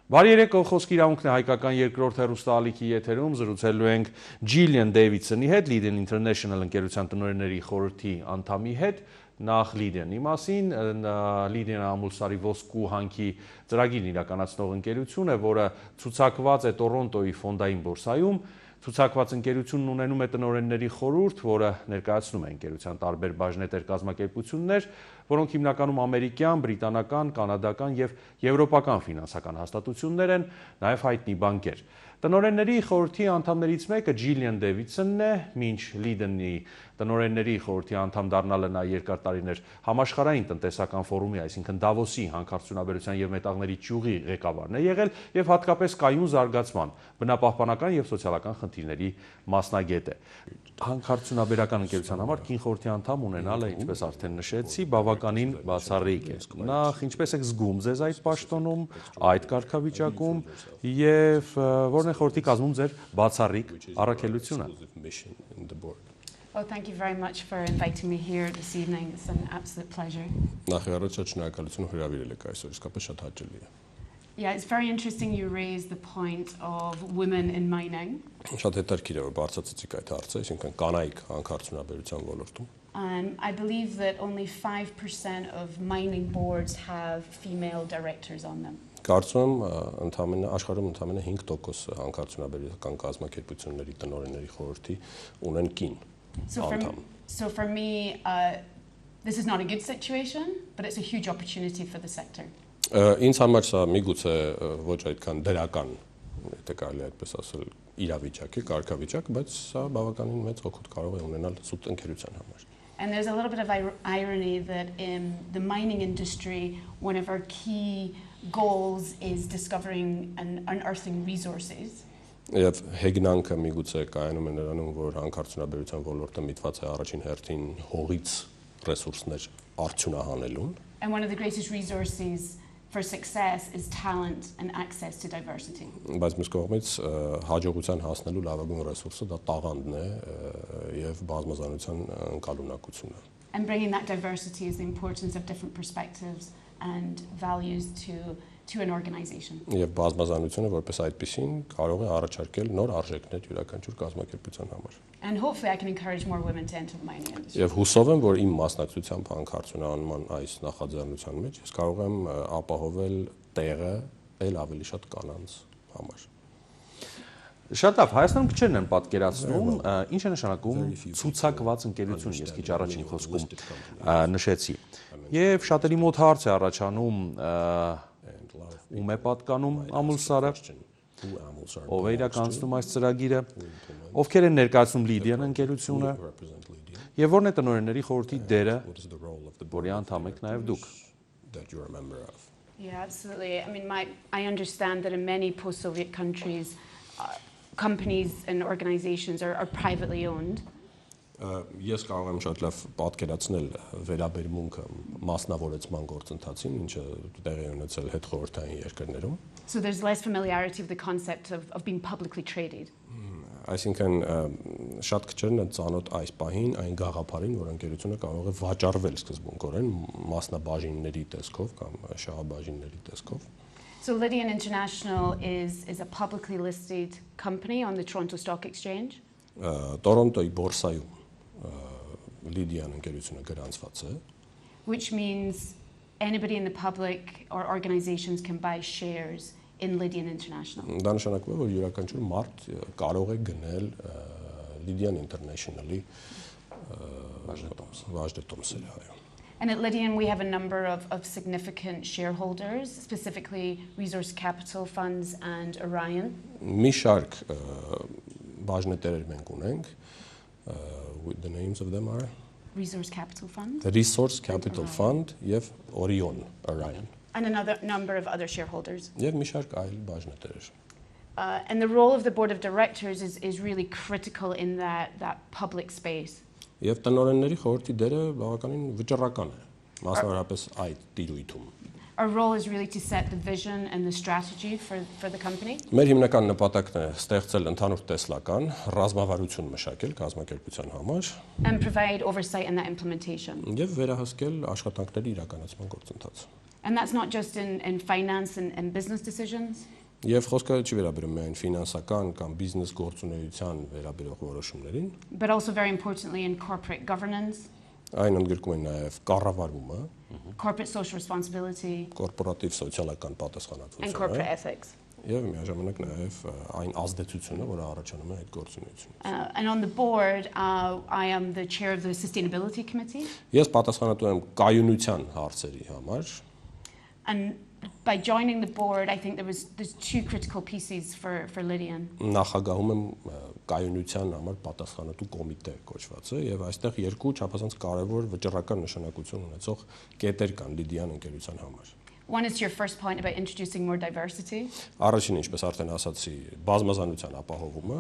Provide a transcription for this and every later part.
Բարի երեկո, խոսքի իրավունքն է հայկական երկրորդ հեռուստաալիքի եթերում, զրուցելու ենք Gillian Davidsoni հետ, Lydian International ընկերության տնօրենների խորհրդի անդամի հետ, նախ Լիդիանի մասին, Լիդիան ամուսարի ոսկու հանքի ծրագիրն իրականացնող ընկերություն է, որը ցուցակված է Տորոնտոյի ֆոնդային բորսայում, ցուցակված ընկերությունն ունենում է տնօրենների խորհուրդ, որը ներկայացնում է ընկերության տարբեր բաժնետեր կազմակերպություններ, որոնք հիմնականում ամերիկյան, բրիտանական, կանադական և եվրոպական ֆինանսական հաստատություններ են, նաև հայտնի բանկեր։ Տնօրենների խորհրդի անդամներից մեկը Gillian Davidsonն է, մինչ Լիդիանի տնօրենների խորհրդի անդամ դառնալը նա երկար տարիներ համաշխարհային տնտեսական ֆորումի, այսինքն Դավոսի հանքարդյունաբերության և մետաղների ճյուղի ղեկավարն է եղել և հատկապես կայուն զարգացման, բնապահպանական և սոցիալական խնդիրների մասնագետ է։ Հանքարդյունաբերական ընկերության համար կին խորհրդի անդամ ունենալը, ինչպես արդեն նշեցի, բավականին բացառիկ է։ Նախ ինչպես եք զգում ձեզ այդ պաշտոնում, այդ կարգավիճակում և որն է խորհրդի կազմում ձեր բացառիկ առաքելությունը։ Well, thank you very much for inviting me here this evening. It's an absolute pleasure. Yeah, it's very interesting you raised the point of women in mining. I believe that only 5% of mining boards have female directors on them. So for me, this is not a good situation, but it's a huge opportunity for the sector. Ինձ համար սա միգուցե ոչ այդքան դրական, եթե կարելի է այդպես ասել, իրավիճակ է, կարգավիճակ, բայց սա բավականին մեծ օգուտ կարող է ունենալ սուտ ընկերության համար։ And there's a little bit of irony that in the mining industry, one of our key goals is discovering and unearthing resources. Եվ հեգնանքը միգուցե կայանում է նրանում, որ հանքարդյունաբերության ոլորտը միտված է առաջին հերթին հողից ռեսուրսներ արդյունահանելուն։ And one of the greatest resources for success is talent and access to diversity. Բայց մյուս կողմից հաջողության հասնելու լավագույն ռեսուրսը դա տաղանդն է եւ բազմազանության ընկալունակությունը։ And bringing that diversity is the importance of different perspectives and values to an organization. Եվ բազմազանությունը որպես այդպեսին կարող է առաջարկել նոր արժեքներ յուրաքանչյուր կազմակերպության համար։ And hopefully I can encourage more women to enter the mining industry. Եվ հուսով եմ, որ իմ մասնակցությամբ հանքարդյունահանման այս նախաձեռնության մեջ ես կարող եմ ապահովել տեղը ել ավելի շատ կանանց համար։ Շատ լավ, Հայաստանում քչերն են պատկերացնում, ինչ է նշանակում ցուցակված ընկերություն, ես քիչ առաջին խոսքում նշեցի։ Եվ շատերի մոտ հարց է առաջանում, ում է պատկանում ամուսարը, ով է իրականացնում այս ծրագիրը, ովքեր են ներկայացնում Լիդիան ընկերությունը, եւ որն է տնօրենների խորհրդի դերը, որի անդամ եք նաեւ դուք։ Yeah, absolutely. I mean, I understand that in many post-Soviet countries, companies and organizations are privately owned. Ես կարող եմ շատ լավ պատկերացնել վերաբերմունքը մասնավորեցման գործընթացին, ինչը տեղի ունեցել հետխորհրդային երկրներում։ So there's less familiarity with the concept of being publicly traded. Այսինքն շատ քչերն են ծանոթ այս պահին, այն գաղափարին, որ ընկերությունը կարող է վաճառվել սկզբունքորեն մասնաբաժինների տեսքով կամ շահաբաժինների տեսքով։ So Lydian International is a publicly listed company on the Toronto Stock Exchange. Տորոնտոյի բորսայում Լիդիան ընկերությունը գրանցված է, which means anybody in the public or organizations can buy shares in Lydian International. Դա նշանակում է, որ յուրաքանչյուր մարդ կարող է գնել Lydian International-ի բաժնետոմսերը, այո։ And at Lydian we have a number of significant shareholders, specifically Resource Capital Funds and Orion. Մի շարք բաժնետերեր մենք ունենք, the names of them are Resource Capital Fund, the Resource Capital Fund եւ Orion. And another number of other shareholders. Եվ մի շարք այլ բաժնետերեր։ And the role of the board of directors is really critical in that public space. Եվ տնօրենների խորհրդի դերը բավականին վճռական է, մասնավորապես այդ տիրույթում։ Our role is really to set the vision and the strategy for the company. Մեր հիմնական նպատակն է ստեղծել ընդհանուր տեսլական, ռազմավարություն մշակել կազմակերպության համար and provide oversight in that implementation. եւ վերահսկել աշխատանքների իրականացման գործընթացը։ And that's not just in finance and business decisions. Եվ խոսքը չի վերաբերում միայն ֆինանսական կամ բիզնես գործունեության վերաբերող որոշումներին, but also very importantly in corporate governance, այն ընդգրկում է նաև կառավարումը, corporate social responsibility, կորպորատիվ սոցիալական and պատասխանատվությունը corporate ethics. եւ միաժամանակ նաև այն ազդեցությունը, որը առաջանում է այդ գործունեությունից։ And on the board, I am the chair of the Sustainability Committee. Ես պատասխանատու եմ կայունության հարցերի համար, And by joining the board, I think there's two critical pieces for Lydian. նախագահում եմ կայունության համար պատասխանատու կոմիտե կոչվածը եւ այստեղ երկու չափազանց կարեւոր վճռական նշանակություն ունեցող կետեր կան Լիդիան ընկերության համար։ One is your first point about introducing more diversity, Առաջին, ինչպես արդեն ասացի, բազմազանության ապահովումը,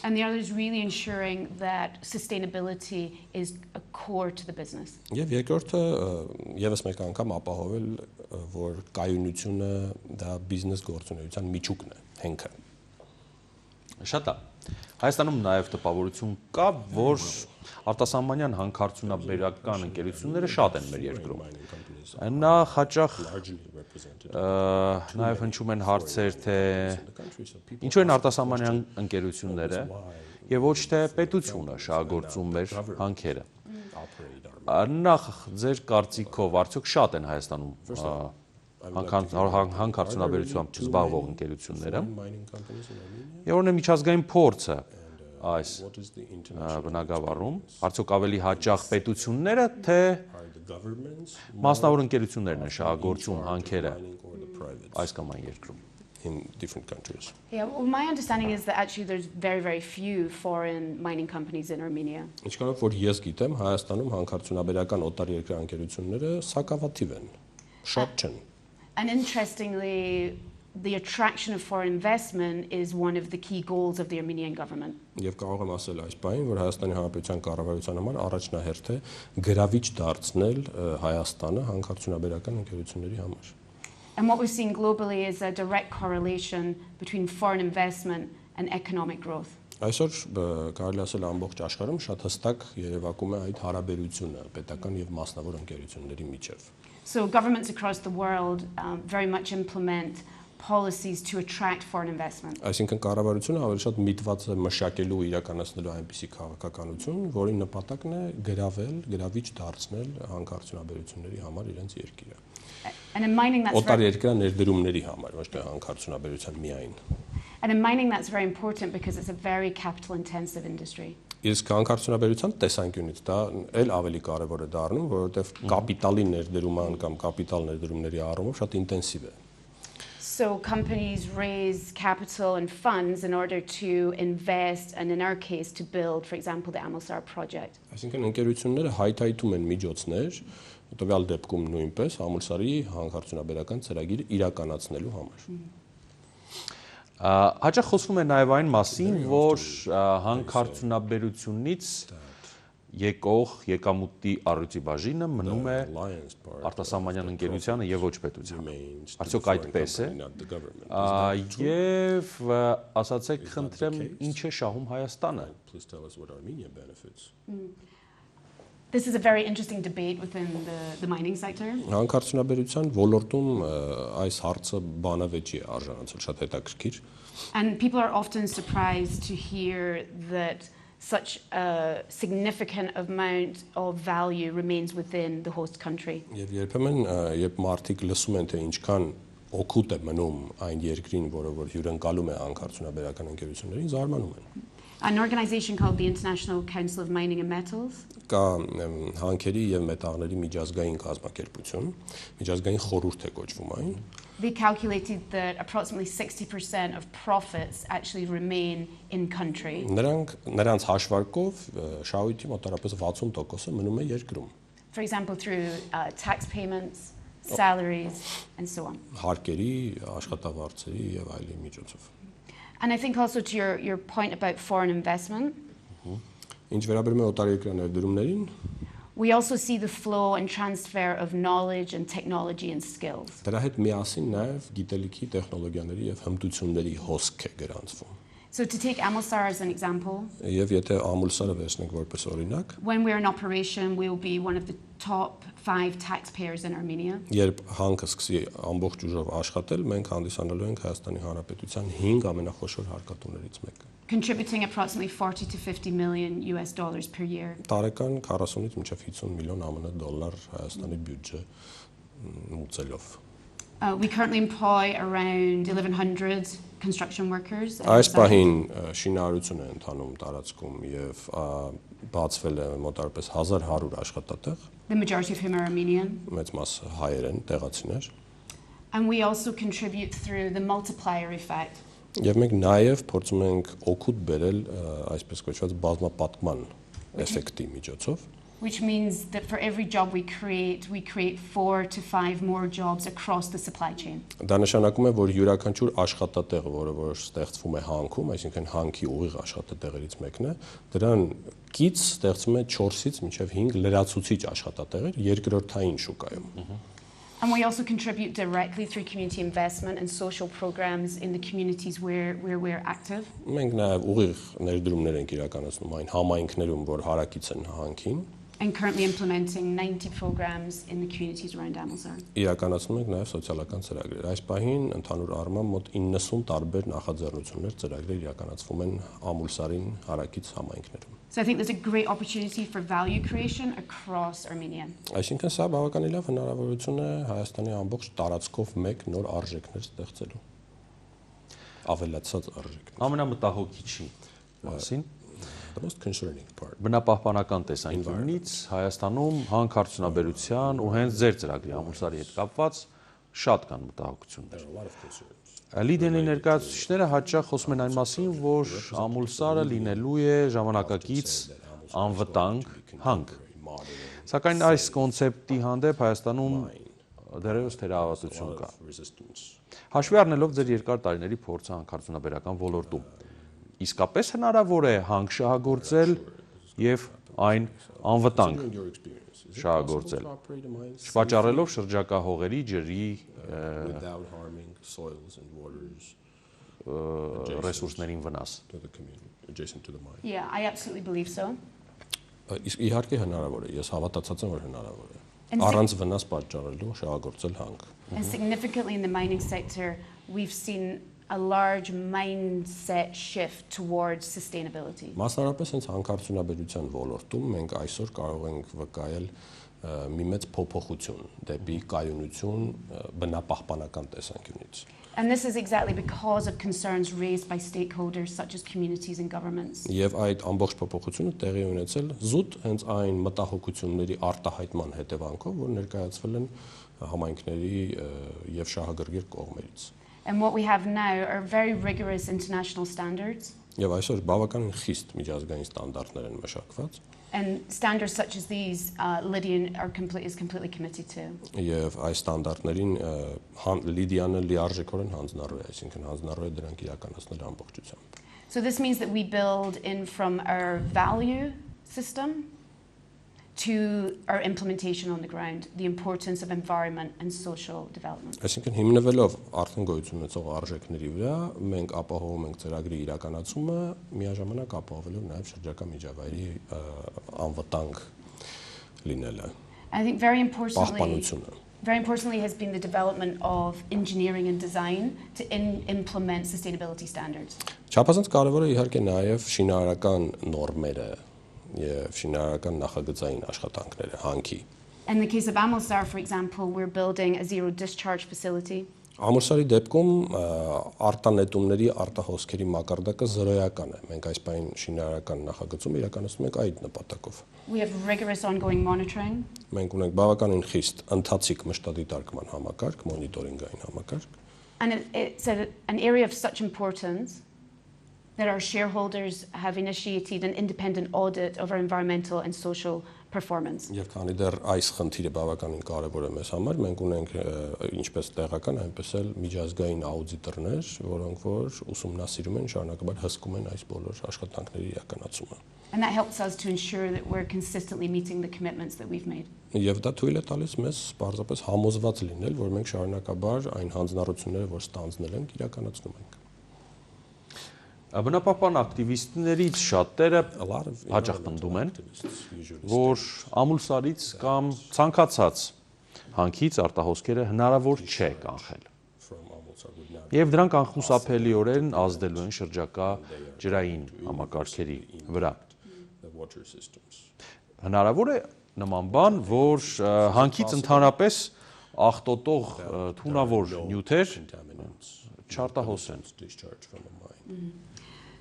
and the other is really ensuring that sustainability is a core to the business. եւ երկրորդը եւս մեկ անգամ ապահովել, որ կայունությունը դա բիզնես գործունեության միջուկն է, հենքը։ Շատ է։ Հայաստանում նաև տպավորություն կա, որ արտասահմանյան հանքարդյունաբերական ընկերությունները շատ են մեր երկրում։ Նա հաճախ նաև հնչում են հարցեր, թե ինչու են արտասահմանյան ընկերությունները եւ ոչ թե պետությունը շահագործում մեր հանքերը։ Նախ ձեր կարծիքով արդյոք շատ են Հայաստանում հանքարդյունաբերությամբ չզբաղվող ընկերությունները։ Որն է միջազգային փորձը այս բնագավառում, արդյոք ավելի հաճախ պետությունները, թե մասնավոր ընկերություններն են շահագործում հանքերը այս կամ այն երկրում։ In different countries. Yeah, well, my understanding is that actually there's very few foreign mining companies in Armenia. Ինչքանով որ ես գիտեմ, Հայաստանում հանքարդյունաբերական օտարերկրյա ընկերությունները սակավաթիվ են, շատ չեն։ And interestingly, the attraction of foreign investment is one of the key goals of the Armenian government. Եվ կարող եմ ասել այս բանին, որ Հայաստանի Հանրապետության կառավարության համար առաջնահերթ է գրավիչ դարձնել Հայաստանը հանքարդյունաբերական ընկերությունների համար։ And what we're seeing globally is a direct correlation between foreign investment and economic growth. Այսօր կարելի ասել ամբողջ աշխարհում շատ հստակ երևակում է այդ հարաբերությունը պետական եւ մասնավոր ընկերությունների միջև։ So governments across the world very much implement policies to attract foreign investment. Այսինքն կառավարությունը ավելի շատ միտված է մշակելու ու իրականացնելու այնպիսի քաղաքականություն, որի նպատակն է գրավիչ դարձնել հանքարդյունաբերությունների համար իրենց երկիրը։ And in mining that's օտարերկրյա ներդրումների համար, ոչ թե հանքարդյունաբերության միայն։ And in mining that's very important because it's a very capital intensive industry. Իսկ հանքարդյունաբերության տեսանկյունից դա էլ ավելի կարևոր է դառնում, որովհետև կապիտալի ներդրուման կամ կապիտալ ներդրումների առումով շատ ինտենսիվ է։ So companies raise capital and funds in order to invest and in our case to build, for example, the Amosar project. Այսինքն ընկերությունները հայթայթում են միջոցներ, տվյալ դեպքում նույնպես Ամուլսարի հանքարդյունաբերական ծրագիրը իրականացնելու համար։ Հաճախ խոսվում է նաև այն մասին, որ հանքարդյունաբերությունից եկող եկամուտի առյուծի բաժինը մնում է արտասահմանյան ընկերությանը եւ ոչ պետությանը։ Արդյոք այդպես է։ Եվ ասացեք, խնդրեմ, ինչ է շահում Հայաստանը։ This is a very interesting debate within the mining sector. Հանքարդյունաբերության ոլորտում այս հարցը բանավեճի է արժանացել, շատ հետաքրքիր։ And people are often surprised to hear that such a significant amount of value remains within the host country. Եվ երբեմն երբ մարդիկ լսում են, թե ինչքան օգուտ է մնում այն երկրին, որը որ հյուրընկալում է հանքարդյունաբերական ընկերություններին, զարմանում են։ An organization called the International Council of Mining and Metals. Կա հանքերի եւ մետաղների միջազգային կազմակերպություն, միջազգային խորհուրդ է կոչվում այն։ They calculated that approximately 60% of profits actually remain in country. Նրանց հաշվարկով շահույթի մոտարապես 60%-ը մնում է երկրում։ For example, through tax payments, salaries and so on. Հարկերի, աշխատավարձերի եւ այլի միջոցով։ And I think also to your point about foreign investment. Ինչ վերաբերում է օտարերկրյա ներդրումներին, We also see the flow and transfer of knowledge and technology and skills. Դրա հետ միասին նաև գիտելիքի, տեխնոլոգիաների եւ հմտությունների հոսք է գրանցվում։ So to take Amulsar as an example, Եվ եթե Ամուլսարը վերցնենք որպես օրինակ, when we're in operation, we will be one of the top 5 taxpayers in Armenia. երբ հանքը սկսի ամբողջ ուժով աշխատել, մենք հանդիսանալու ենք Հայաստանի Հանրապետության 5 ամենախոշոր հարկատուներից մեկը։ Contributing approximately 40 to 50 million US dollars per year. Տարեկան 40-ից մինչև 50 միլիոն ԱՄՆ դոլար Հայաստանի բյուջե մուծելով։ We currently employ around 1,100 construction workers. Այս պահին շինարարություն է ընթանում տարածքում եւ բացվել է մոտարպես 1100 աշխատատեղ։ The majority of whom are Armenian. Մեծ մասը հայեր են, տեղացիներ։ And we also contribute through the multiplier effect. Եվ մենք նաև փորձում ենք օգուտ բերել այսպես կոչված բազմապատկման էֆեկտի միջոցով, Which means that for every job we create 4 to 5 more jobs across the supply chain. Դա նշանակում է, որ յուրաքանչյուր աշխատատեղ, որ ստեղծվում է հանքում, այսինքն հանքի ուղիղ աշխատատեղերից մեկն է, դրան կից ստեղծում է 4-ից մինչև 5 լրացուցիչ աշխատատեղեր երկրորդային շուկայում։ And we also contribute directly through community investment and social programs in the communities where we're active. Մենք նաև ուղիղ ներդրումներ ենք իրականացնում այն համայնքներում, որ հարակից են հանքին։ And currently implementing 90 programs in the communities around Amulsar. Իրականացնում ենք նաև սոցիալական ծրագրեր։ Այս պահին ընդհանուր առմամբ մոտ 90 տարբեր նախաձեռնություններ, ծրագրեր իրականացվում են Ամուլսարին հարակից համայնքներում։ So I think there's a great opportunity for value creation across Armenia. Այսինքն սա բավականին լավ հնարավորություն է Հայաստանի ամբողջ տարածքով մեկ նոր արժեքներ ստեղծելու։ Ավելացած արժեքներ։ Ամենամտահոգիչի մասին The most concerning part. բնապահպանական տեսանկյունից Հայաստանում հանքարդյունաբերության ու հենց ձեր ծրագրի Ամուլսարի հետ կապված շատ կան մտահոգություններ։ Լիդիանի ներկայացուցիչները հաճախ խոսում են այն մասին, որ Ամուլսարը լինելու է ժամանակակից անվտանգ հանք։ Սակայն այս կոնցեպտի հանդեպ Հայաստանում դեռևս թերահավատություն կա։ Հաշվի առնելով ձեր երկար տարիների փորձը հանքարդյունաբերական ոլորտում, իսկապես հնարավոր է հանք շահագործել եւ այն անվտանգ շահագործել, չվաճառելով շրջակա հողերի, ջրի ռեսուրսներին վնաս։ Yeah, I absolutely believe so. Իհարկե հնարավոր է, ես հավատացած եմ, որ հնարավոր է։ And Առանց վնաս պատճառելու շահագործել հանք։ And significantly in the mining sector, we've seen a large mindset shift towards sustainability. Մասնարարպես հենց հանքարդյունաբերության ոլորտում մենք այսօր կարող ենք վկայել մի մեծ փոփոխություն դեպի կայունություն բնապահպանական տեսանկյունից։ And this is exactly because of concerns raised by stakeholders such as communities and governments. Եվ այդ ամբողջ փոփոխությունը տեղի ունեցել զուտ հենց այն մտահոգությունների արտահայտման հետևանքով, որ ներկայացվել են համայնքների եւ շահագրգիռ կողմերից։ And what we have now are very rigorous international standards. Եվ այսօր բավականին խիստ միջազգային ստանդարտներ են մշակված։ And standards such as these, Lydian is completely committed to. Եվ այս ստանդարտներին Լիդիանը լիարժեքորեն հանձնառու է, այսինքն հանձնառու է դրանք իրականացնել ամբողջությամբ։ So this means that we build in from our value system to our implementation on the ground, the importance of environment and social development. Այսինքն հիմնվելով արդեն գոյություն ունեցող արժեքների վրա, մենք ապահովում ենք ծրագրի իրականացումը, միաժամանակ ապահովելով նաև շրջակա միջավայրի անվտանգ լինելը։ I think very importantly Պահպանությունը has been the development of engineering and design to implement sustainability standards. Չափազանց կարևոր է իհարկե նաև շինարարական նորմերը եւ շինարարական նախագծային աշխատանքները հանքի։ In the case of Amulsar, for example, we're building a zero discharge facility. Ամուլսարի դեպքում արտանետումների արտահոսքերի մակարդակը զրոյական է։ Մենք այս պահին շինարարական նախագծում իրականացնում ենք այդ նպատակով։ We have rigorous ongoing monitoring. Մենք ունենք բավականին խիստ ընթացիկ մշտադիտարկման համակարգ, մոնիտորինգային համակարգ։ And it's an area of such importance that our shareholders have initiated an independent audit of our environmental and social performance. Եվ քանի դեռ այս խնդիրը բավականին կարևոր է մեզ համար, մենք ունենք ինչպես տեղական, այնպես էլ միջազգային աուդիտորներ, որոնք որ ուսումնասիրում են, շարունակաբար հսկում են այս բոլոր աշխատանքների իրականացումը։ And that helps us to ensure that we're consistently meeting the commitments that we've made. Եվ դա թույլ է տալիս մեզ պարզապես համոզված լինել, որ մենք շարունակաբար այն հանձնառությունները, որ ստանձնել ենք, իրականացնում ենք։ Բնապահպան ակտիվիստներից շատերը հաճախ պնդում են, որ ամուլսարից կամ ցանկացած հանքից արտահոսքերը հնարավոր չէ կանխել։ Եվ դրանք անխուսափելիորեն ազդելու են շրջակա ջրային համակարգերի վրա։ Հնարավոր է նման բան, որ հանքից ընդհանրապես աղտոտող թունավոր նյութեր չարտահոսեն։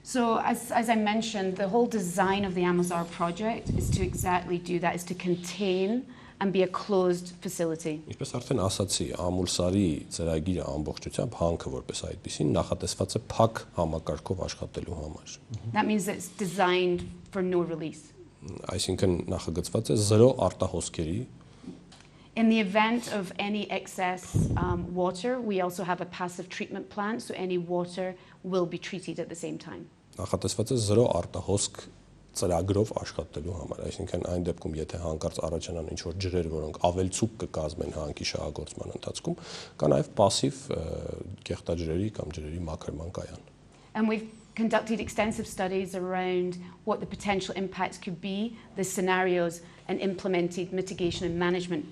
So as I mentioned, the whole design of the Amazar project is to exactly do that, is to contain and be a closed facility. Ինչպես արդեն ասացի, ամուլսարի ծրագիրը ամբողջությամբ հանքը որպես այդպեսին նախատեսված է փակ համակարգով աշխատելու համար։ That means that it's designed for no release. Այսինքն նախագծված է 0 արտահոսքերի։ In the event of any excess water, we also have a passive treatment plant, so any water will be treated at the same time. Նախատեսված է 0 արտահոսք ծրագրով աշխատելու համար, այսինքն այն դեպքում, եթե հանկարծ առաջանան ինչ-որ ջրեր, որոնք ավելցուկ կկազմեն հանքի շահագործման ընթացքում, կա նաև пассив կեղտաջրերի կամ ջրերի մաքրման կայան։ And we've conducted extensive studies around what the potential impacts could be, the scenarios, and implemented mitigation and management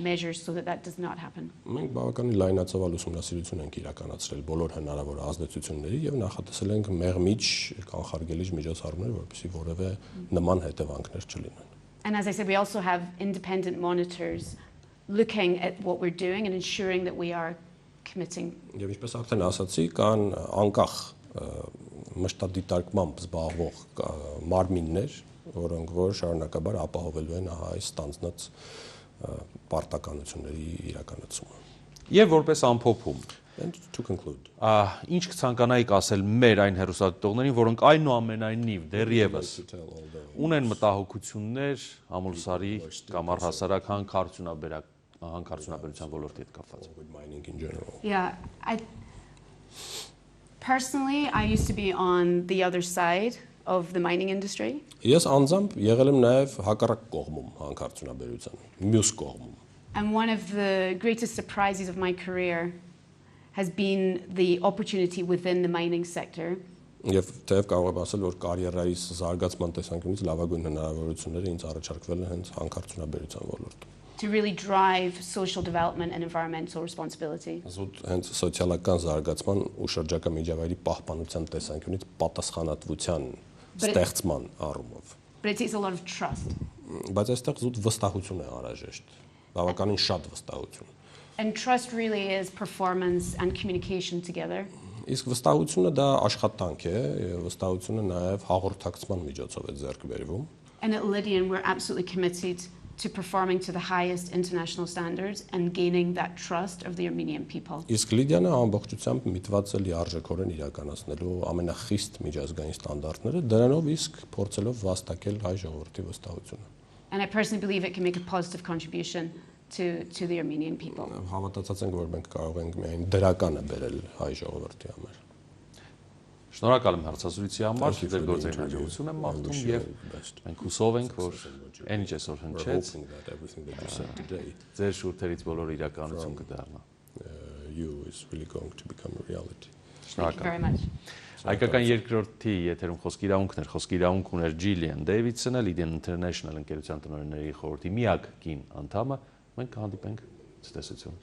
measures so that does not happen. Մենք բավականին լայնածավալ ուսումնասիրություն ենք իրականացրել բոլոր հնարավոր ազդեցությունների եւ նախատեսել ենք մեղմիչ կանխարգելիչ միջոցառումներ, որպեսզի որևէ նման հետևանքներ չլինեն։ And as I said, we also have independent monitors looking at what we're doing and ensuring that we are committing. Եվ ինչպես արդեն ասացի, կան անկախ մշտադիտարկմամբ զբաղվող մարմիններ, որոնք որ շարունակաբար ապահովելու են այս ստանձնած պարտականությունների իրականացումը։ Եվ որպես ամփոփում, And to conclude, ինչ կցանկանայիք ասել մեր այն հեռուստադիտողներին, որոնք այնուամենայնիվ դեռևս ունեն մտահոգություններ ամուլսարի կամ առհասարակ հանքարդյունաբերության ոլորտի հետ կապված։ with mining in general. Yeah, personally, I used to be on the other side of the mining industry. Ես անձամբ եղել եմ նաև հակառակ կողմում հանքարդյունաբերության, մյուս կողմում։ And one of the greatest surprises of my career has been the opportunity within the mining sector. Եվ թեև կարող եմ ասել, որ կարիերայիս զարգացման տեսանկյունից լավագույն հնարավորությունները ինձ առաջարկվել են հենց հանքարդյունաբերության ոլորտում։ To really drive social development and environmental responsibility. Զուտ հենց սոցիալական զարգացման ու շրջակա միջավայրի պահպանության տեսանկյունից պատասխանատվության ստեղծման առումով։ But it takes a lot of trust. Բայց այստեղ զուտ վստահություն է անհրաժեշտ, բավականին շատ վստահություն։ And trust really is performance and communication together. Իսկ վստահությունը դա աշխատանք է, եւ վստահությունը նաեւ հաղորդակցման միջոցով է ձեռք բերվում։ And at Lydian, we're absolutely committed to performing to the highest international standards and gaining that trust of the Armenian people. Իսկ Լիդիանը ամբողջությամբ միտված է լիարժեքորեն իրականացնելու ամենախիստ միջազգային ստանդարտները, դրանով իսկ փորձելով վաստակել հայ ժողովրդի վստահությունը։ And I personally believe it can make a positive contribution to the Armenian people. Հավատացած ենք, որ մենք կարող ենք միայն դրականը բերել հայ ժողովրդի համար։ Շնորհակալ եմ հարցազրույցի համար, ձեր գործային հաջողություն եմ մաղթում եւ մենք հուսով ենք, որ այն ինչ այսօր հնչեց, ձեր շուրթերից բոլոր իրականություն կդառնա։ Շնորհակալ։ Հայկական երկրորդի եթերում խոսքի իրավունքն էր, խոսքի իրավունք ուներ Ջիլլիան Դեվիդսոնը, Lydian International ընկերության տնօրենների խորհրդի միակ կին անդամը, մենք կհանդիպենք ցտեսություն։